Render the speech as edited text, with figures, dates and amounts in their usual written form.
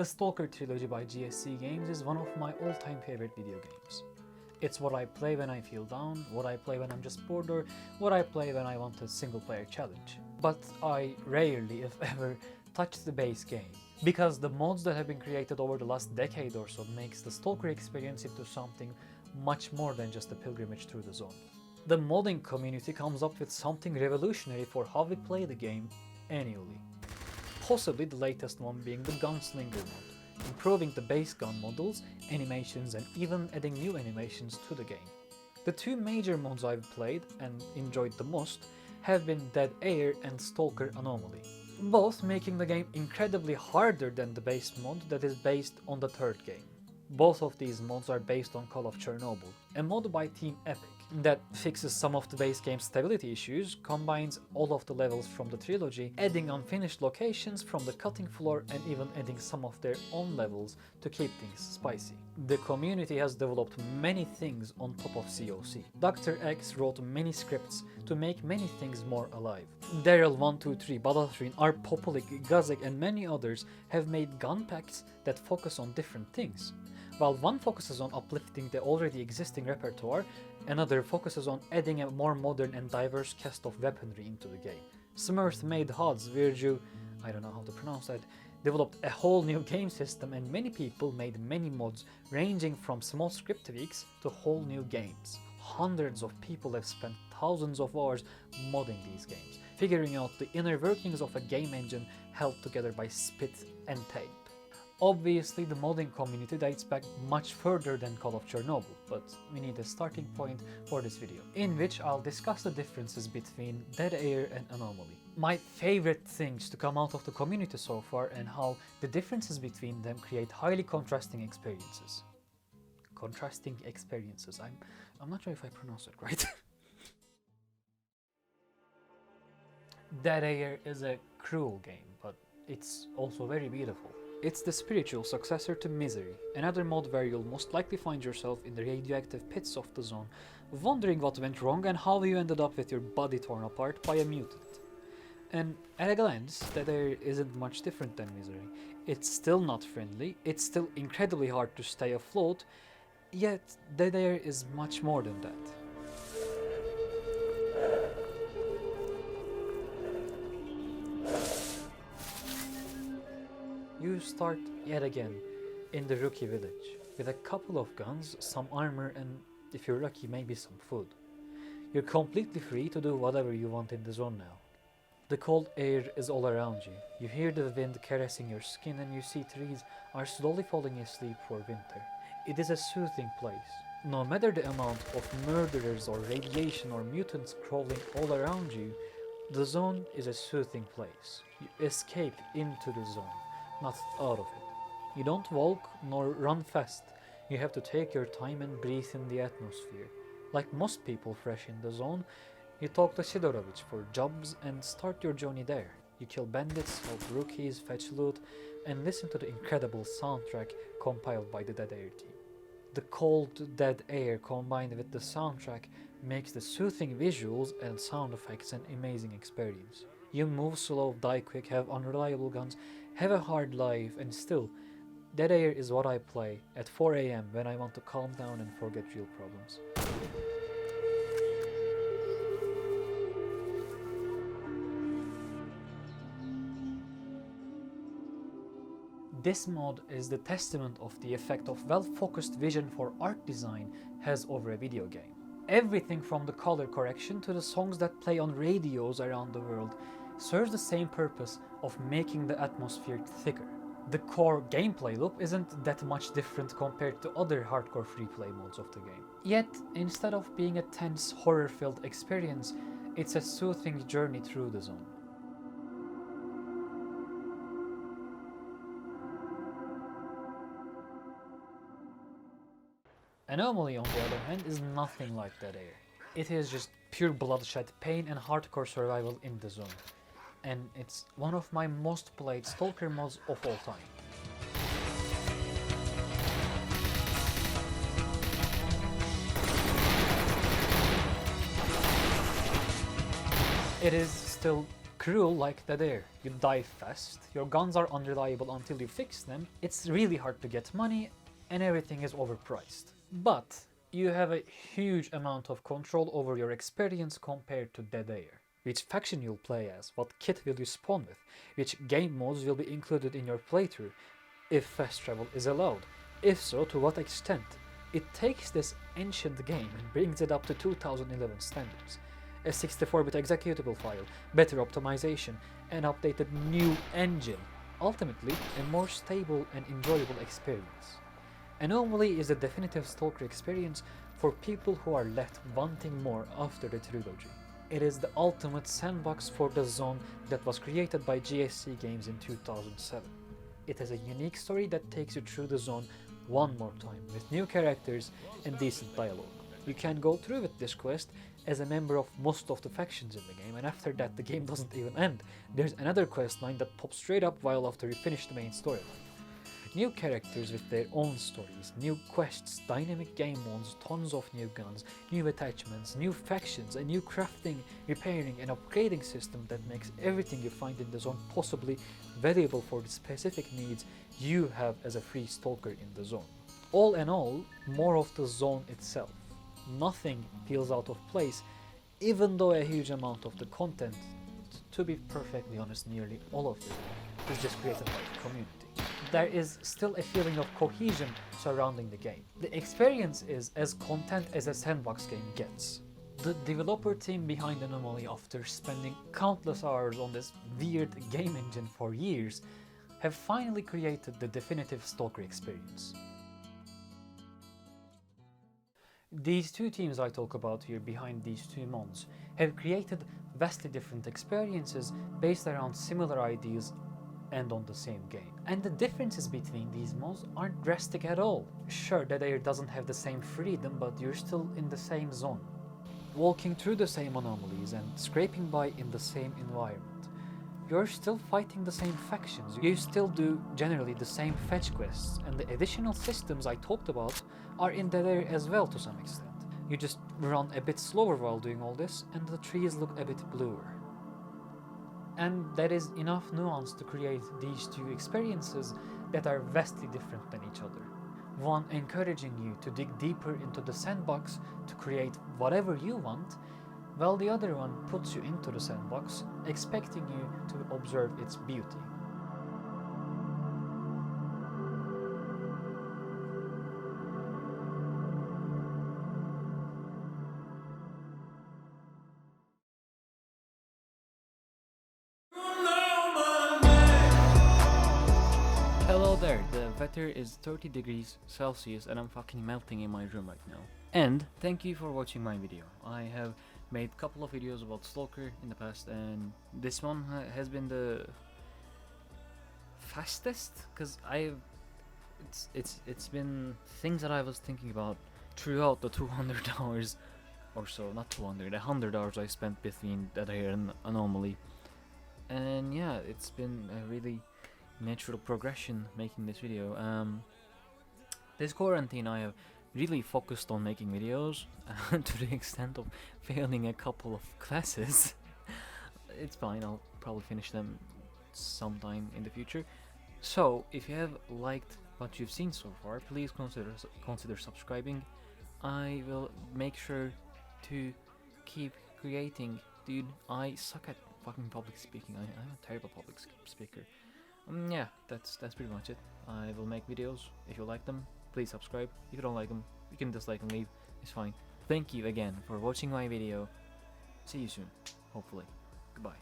The Stalker trilogy by GSC Games is one of my all-time favorite video games. It's what I play when I feel down, what I play when I'm just bored, or what I play when I want a single-player challenge. But I rarely, if ever, touch the base game, because the mods that have been created over the last decade or so makes the Stalker experience into something much more than just a pilgrimage through the zone. The modding community comes up with something revolutionary for how we play the game annually. Possibly the latest one being the Gunslinger mod, improving the base gun models, animations, and even adding new animations to the game. The two major mods I've played and enjoyed the most have been Dead-Air and Stalker Anomaly, both making the game incredibly harder than the base mod that is based on the third game. Both of these mods are based on Call of Chernobyl, a mod by Team Epic that fixes some of the base game's stability issues, combines all of the levels from the trilogy, adding unfinished locations from the cutting floor, and even adding some of their own levels to keep things spicy. The community has developed many things on top of COC. Dr. X wrote many scripts to make many things more alive. Daryl123, Battlefield, Arpopolik, Gazek, and many others have made gun packs that focus on different things. While one focuses on uplifting the already existing repertoire, another focuses on adding a more modern and diverse cast of weaponry into the game. Smurf made HUDs, Virju, I don't know how to pronounce that, developed a whole new game system, and many people made many mods ranging from small script tweaks to whole new games. Hundreds of people have spent thousands of hours modding these games, figuring out the inner workings of a game engine held together by spit and tape. Obviously, the modding community dates back much further than Call of Chernobyl, but we need a starting point for this video, in which I'll discuss the differences between Dead-Air and Anomaly, my favorite things to come out of the community so far, and how the differences between them create highly contrasting experiences. Contrasting experiences, I'm not sure if I pronounced it right. Dead-Air is a cruel game, but it's also very beautiful. It's the spiritual successor to Misery, another mod where you'll most likely find yourself in the radioactive pits of the zone, wondering what went wrong and how you ended up with your body torn apart by a mutant. And at a glance, Dead-Air isn't much different than Misery. It's still not friendly, it's still incredibly hard to stay afloat, yet Dead-Air is much more than that. You start yet again in the rookie village, with a couple of guns, some armor, and if you're lucky, maybe some food. You're completely free to do whatever you want in the zone now. The cold air is all around you. You hear the wind caressing your skin, and you see trees are slowly falling asleep for winter. It is a soothing place. No matter the amount of murderers or radiation or mutants crawling all around you, the zone is a soothing place. You escape into the zone, not out of it. You don't walk nor run fast. You have to take your time and breathe in the atmosphere. Like most people fresh in the zone, you talk to Sidorovich for jobs and start your journey there. You kill bandits, help rookies, fetch loot, and listen to the incredible soundtrack compiled by the Dead-Air team. The cold, dead air combined with the soundtrack makes the soothing visuals and sound effects an amazing experience. You move slow, die quick, have unreliable guns, have a hard life, and still, Dead-Air is what I play at 4 AM when I want to calm down and forget real problems. This mod is the testament of the effect of well-focused vision for art design has over a video game. Everything from the color correction to the songs that play on radios around the world serves the same purpose of making the atmosphere thicker. The core gameplay loop isn't that much different compared to other hardcore free-play modes of the game. Yet, instead of being a tense, horror-filled experience, it's a soothing journey through the zone. Anomaly, on the other hand, is nothing like Dead-Air. It is just pure bloodshed, pain, and hardcore survival in the zone. And it's one of my most played Stalker mods of all time. It is still cruel like Dead-Air. You die fast, your guns are unreliable until you fix them, it's really hard to get money, and everything is overpriced. But you have a huge amount of control over your experience compared to Dead-Air. Which faction you'll play as, what kit will you spawn with, which game modes will be included in your playthrough, if fast travel is allowed, if so, to what extent. It takes this ancient game and brings it up to 2011 standards. A 64-bit executable file, better optimization, an updated new engine, ultimately a more stable and enjoyable experience. Anomaly is the definitive Stalker experience for people who are left wanting more after the trilogy. It is the ultimate sandbox for the zone that was created by GSC Games in 2007. It has a unique story that takes you through the zone one more time, with new characters and decent dialogue. You can go through with this quest as a member of most of the factions in the game, and after that the game doesn't even end. There's another quest line that pops straight up while after you finish the main storyline. New characters with their own stories, new quests, dynamic game modes, tons of new guns, new attachments, new factions, a new crafting, repairing and upgrading system that makes everything you find in the zone possibly valuable for the specific needs you have as a free stalker in the zone. All in all, more of the zone itself. Nothing feels out of place, even though a huge amount of the content, to be perfectly honest, nearly all of it, is just created by the community. There is still a feeling of cohesion surrounding the game. The experience is as content as a sandbox game gets. The developer team behind Anomaly, after spending countless hours on this weird game engine for years, have finally created the definitive Stalker experience. These two teams I talk about here behind these two mods have created vastly different experiences based around similar ideas and on the same game. And the differences between these modes aren't drastic at all. Sure, Dead-Air doesn't have the same freedom, but you're still in the same zone, walking through the same anomalies and scraping by in the same environment. You're still fighting the same factions, you still do generally the same fetch quests, and the additional systems I talked about are in Dead-Air as well to some extent. You just run a bit slower while doing all this, and the trees look a bit bluer. And there is enough nuance to create these two experiences that are vastly different than each other. One encouraging you to dig deeper into the sandbox to create whatever you want, while the other one puts you into the sandbox, expecting you to observe its beauty. Hello there, the weather is 30 degrees Celsius and I'm fucking melting in my room right now. And thank you for watching my video. I have made a couple of videos about Stalker in the past, and this one has been the fastest, because it's been things that I was thinking about throughout the 200 hours or so, not 200, 100 hours I spent between Dead-Air and Anomaly. And yeah, it's been a really natural progression making this video. This quarantine I have really focused on making videos to the extent of failing a couple of classes. It's fine, I'll probably finish them sometime in the future. So if you have liked what you've seen so far, please consider subscribing. I will make sure to keep creating. Dude, I suck at fucking public speaking. I'm a terrible public speaker. Yeah, that's pretty much it. I will make videos. If you like them, please subscribe. If you don't like them, you can dislike and leave. It's fine. Thank you again for watching my video. See you soon, hopefully. Goodbye.